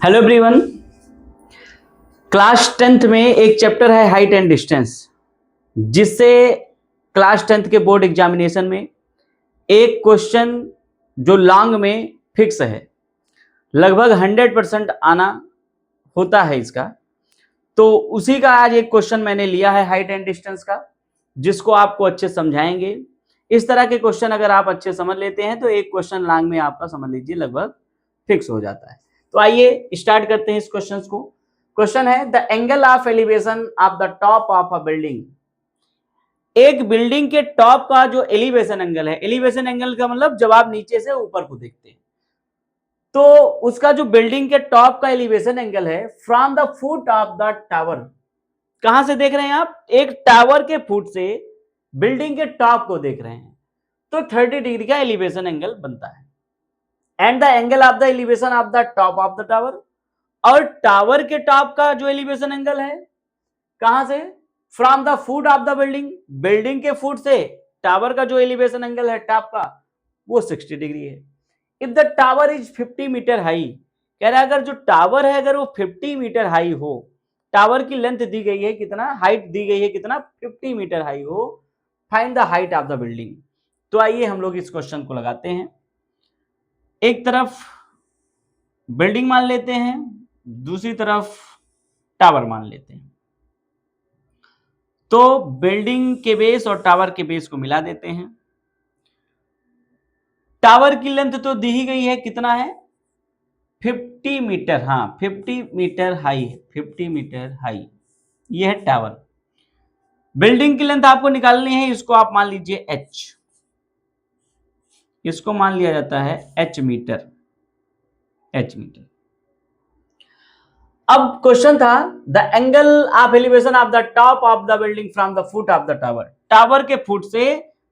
Hello everyone. Class 10th में एक chapter है हाइट एंड डिस्टेंस, जिससे क्लास 10th के बोर्ड एग्जामिनेशन में एक क्वेश्चन जो लॉन्ग में फिक्स है, लगभग 100% आना होता है इसका। तो उसी का आज एक क्वेश्चन मैंने लिया है हाइट एंड डिस्टेंस का, जिसको आपको अच्छे समझाएंगे। इस तरह के क्वेश्चन अगर आप अच्छे समझ लेते हैं तो एक क्वेश्चन लॉन्ग में आपका समझ लीजिए लगभग फिक्स हो जाता है। तो आइए स्टार्ट करते हैं इस क्वेश्चन को। क्वेश्चन है the angle of elevation of the top of a building. एक बिल्डिंग के टॉप का जो एलिवेशन एंगल है, एलिवेशन एंगल का मतलब जब आप नीचे से ऊपर को देखते हैं तो उसका जो बिल्डिंग के टॉप का एलिवेशन एंगल है from the foot of the tower. कहां से देख रहे हैं आप? एक टावर के फुट से बिल्डिंग के टॉप को देख रहे हैं तो 30 डिग्री का एलिवेशन एंगल बनता है। And the angle of the elevation of the top of the tower, और टावर के टॉप का जो एलिवेशन एंगल है कहां से? From the foot of the building, building के फुट से टावर का जो एलिवेशन एंगल है टॉप का वो 60 डिग्री है। If the tower is 50 metre high, कह रहा है अगर जो टावर है अगर वो 50 मीटर हाई हो, टावर की लेंथ दी गई है कितना, हाइट दी गई है कितना, 50 मीटर हाई हो, find the height of the building. तो आइए हम लोग इस क्वेश्चन को लगाते हैं। एक तरफ बिल्डिंग मान लेते हैं, दूसरी तरफ टावर मान लेते हैं। तो बिल्डिंग के बेस और टावर के बेस को मिला देते हैं। टावर की लेंथ तो दी ही गई है, कितना है? 50 मीटर। हाँ, 50 मीटर हाई है, 50 मीटर हाई ये है टावर। बिल्डिंग की लेंथ आपको निकालनी है, इसको आप मान लीजिए h, इसको मान लिया जाता है h मीटर, h मीटर। अब क्वेश्चन था the angle of elevation of the top of the building from the foot of the tower. Tower के फुट से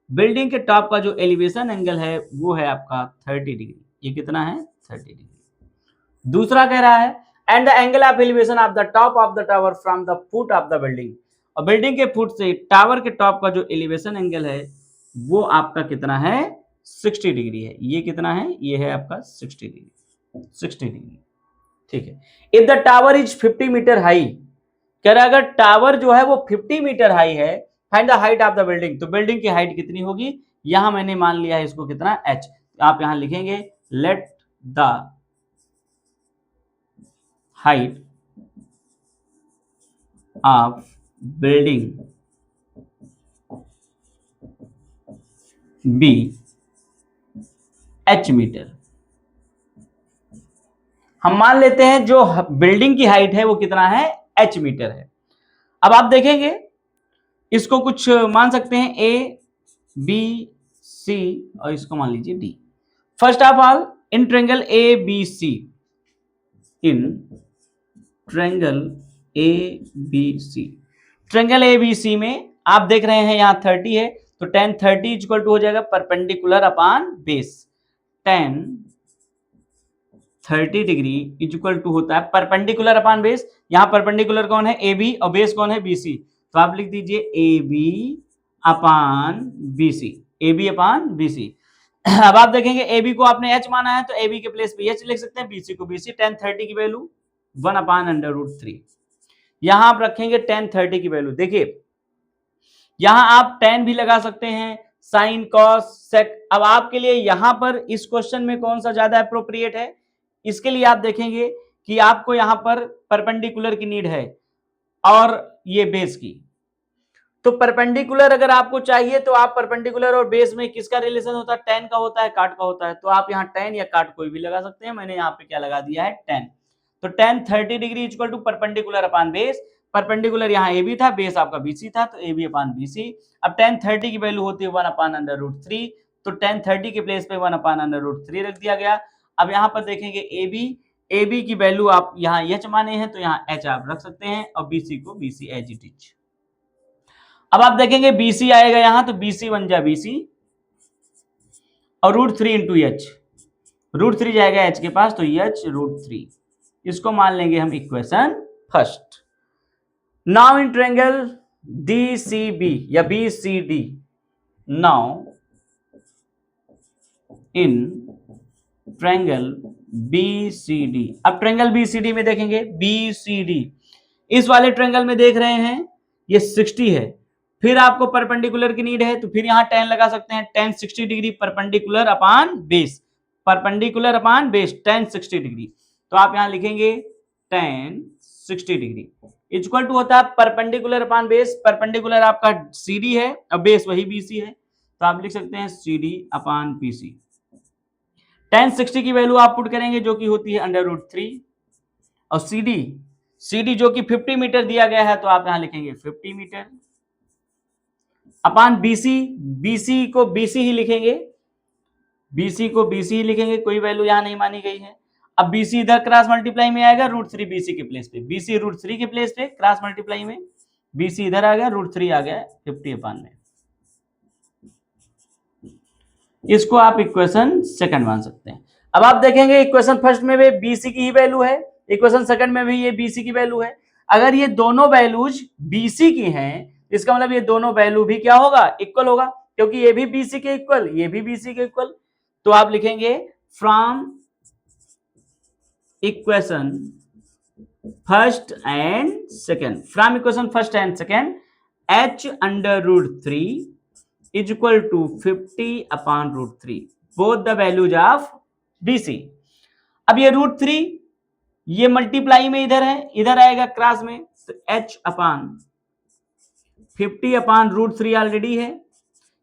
बिल्डिंग के टॉप का जो एलिवेशन एंगल है वो है आपका 30 डिग्री। ये कितना है? 30 डिग्री। दूसरा कह रहा है and the angle of elevation of the top of the tower from the foot of the building, और बिल्डिंग के फुट से टावर के टॉप का जो एलिवेशन एंगल है वो आपका कितना है? 60 डिग्री है। ये कितना है? ये है आपका 60 डिग्री, 60 डिग्री। ठीक है। If the tower is 50 metre high, कह रहा है अगर टावर जो है वो 50 मीटर हाई है, find the height of the building. तो बिल्डिंग की हाइट कितनी होगी? यहां मैंने मान लिया है इसको कितना, h। आप यहां लिखेंगे let the height of building be h metre. हम मान लेते हैं जो बिल्डिंग की हाइट है वो कितना है? h मीटर है। अब आप देखेंगे इसको कुछ मान सकते हैं a, b, c और इसको मान लीजिए d। First of all in triangle A B C, in triangle A B C, triangle A B C में आप देख रहे हैं यहाँ 30 है तो tan 30 इक्वल टू हो जाएगा perpendicular upon base. tan 30 degree equal to होता है परपेंडिकुलर अपॉन बेस। यहाँ परपेंडिकुलर कौन है? ए बी, और बेस कौन है? B C. तो आप लिख दीजिए A B upon B C, A B upon B C. अब आप देखेंगे ए बी को आपने h माना है तो ए बी के प्लेस पे h लिख सकते हैं, बीसी को बीसी। tan 30 की वैल्यू 1/√3। यहां आप रखेंगे tan 30 की वैल्यू। देखिए यहां आप tan भी लगा सकते हैं, साइन, कॉस, सेक। अब आपके लिए यहां पर इस क्वेश्चन में कौन सा ज्यादा अप्रोप्रिएट है, इसके लिए आप देखेंगे कि आपको यहां पर परपेंडिकुलर की नीड है और ये बेस की। तो परपेंडिकुलर अगर आपको चाहिए तो आप परपेंडिकुलर और बेस में किसका रिलेशन होता है? tan का होता है, काट का होता है। तो आप यहाँ tan या काट कोई भी लगा सकते हैं। मैंने यहाँ पे क्या लगा दिया है? tan। तो tan 30 degree equal to perpendicular upon base. Perpendicular यहाँ ए बी था, बेस आपका बीसी था, तो ए बी अपॉन बीसी। अब tan 30 की वैल्यू होती है 1/√3, तो tan 30 के प्लेस पे 1/√3 रख दिया गया। अब यहाँ पर देखेंगे ए बी की वैल्यू आप यहाँ h माने हैं तो यहाँ h आप रख सकते हैं, और बीसी को बीसी एज इट इज। अब आप देखेंगे BC आएगा यहां तो BC बन जाए BC और √3 इंटू एच, √3 जाएगा h के पास तो h √3। इसको मान लेंगे हम equation first. Now in triangle DCB या BCD, now in triangle B C D. अब ट्रायंगल बी सी डी में देखेंगे, बी सी डी इस वाले ट्रायंगल में देख रहे हैं ये 60 है, फिर आपको परपेंडिकुलर की नीड है तो फिर यहां tan लगा सकते हैं, tan 60 degree perpendicular upon base, perpendicular upon base tan 60 degree. तो आप यहां लिखेंगे tan 60 डिग्री इक्वल टू होता है परपेंडिकुलर अपॉन बेस, परपेंडिकुलर आपका CD है और बेस वही BC है, तो आप लिख सकते हैं CD अपॉन BC। tan 60 की वैल्यू आप पुट करेंगे जो कि होती है √3 और CD जो कि 50 मीटर दिया गया है तो आप यहां लिखेंगे 50 मीटर अपॉन BC को BC ही लिखेंगे, BC को BC ही लिखेंगे, कोई वैल्यू यहां नहीं मानी गई है। अब BC इधर क्रॉस मल्टीप्लाई में आएगा √3 BC के प्लेस पे, BC √3 के प्लेस पे क्रॉस मल्टीप्लाई में BC इधर आ गया, √3 आ गया 50 अपॉन में। इसको आप इक्वेशन सेकंड मान सकते हैं। अब आप देखेंगे इक्वेशन फर्स्ट में भी BC की ही वैल्यू है, इक्वेशन सेकंड में भी ये BC की वैल्यू है। अगर ये दोनों वैल्यूज BC की हैं इसका मतलब ये दोनों वैल्यू भी क्या होगा, इक्वल होगा, क्योंकि ये भी BC के इक्वल, ये भी BC के इक्वल। तो आप लिखेंगे from equation first and second, from equation first and second h/√3 is equal to 50 upon √3 both the values of BC। अब ये √3 ये मल्टीप्लाई में इधर है, इधर आएगा क्रॉस में, तो h अपॉन 50 अपॉन √3 ऑलरेडी है,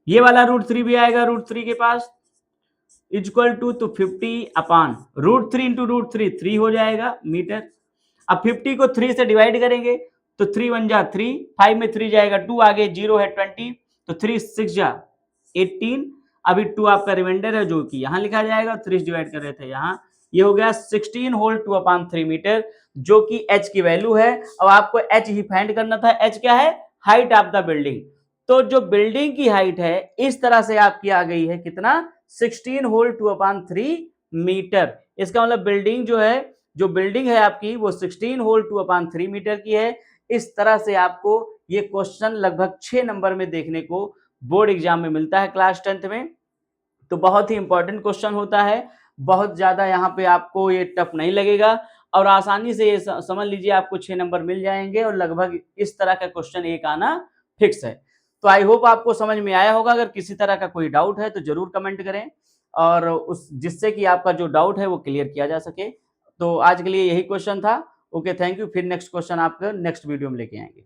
ये वाला √3 भी आएगा √3 के पास इक्वल टू, तो 50 अपॉन √3 इंटू √3 3 हो जाएगा मीटर। अब 50 को 3 से डिवाइड करेंगे तो 3 1 जा 3, 5 में 3 जाएगा 2, आगे 0 है 20, तो 3 6 जा 18, अभी 2 आपका रिमाइंडर है जो कि यहां लिखा जाएगा, 3 डिवाइड कर रहे थे यहां, ये हो गया 16 होल 2 अपॉन 3 मीटर जो कि h की वैल्यू है। और आपको h ही फाइंड करना था, h क्या है, हाइट ऑफ द बिल्डिंग। तो जो बिल्डिंग की हाइट है इस तरह से आपकी आ गई है कितना, 16 होल 2 अपॉन 3 मीटर। इसका मतलब बिल्डिंग जो है, जो बिल्डिंग है आपकी वो 16 होल 2 अपॉन 3 मीटर की है। इस तरह से आपको ये क्वेश्चन लगभग 6 नंबर में देखने को बोर्ड एग्जाम में मिलता है क्लास 10th में। तो बहुत ही इंपॉर्टेंट क्वेश्चन होता है, बहुत ज्यादा यहाँ पे आपको ये टफ नहीं लगेगा और आसानी से ये समझ लीजिए आपको 6 नंबर मिल जाएंगे और लगभग इस तरह का क्वेश्चन एक आना फिक्स है। तो आई होप आपको समझ में आया होगा। अगर किसी तरह का कोई डाउट है तो जरूर कमेंट करें और उस जिससे कि आपका जो डाउट है वो क्लियर किया जा सके। तो आज के लिए यही क्वेश्चन था। Okay, thank you. फिर नेक्स्ट क्वेश्चन आपको नेक्स्ट वीडियो में लेके आएंगे।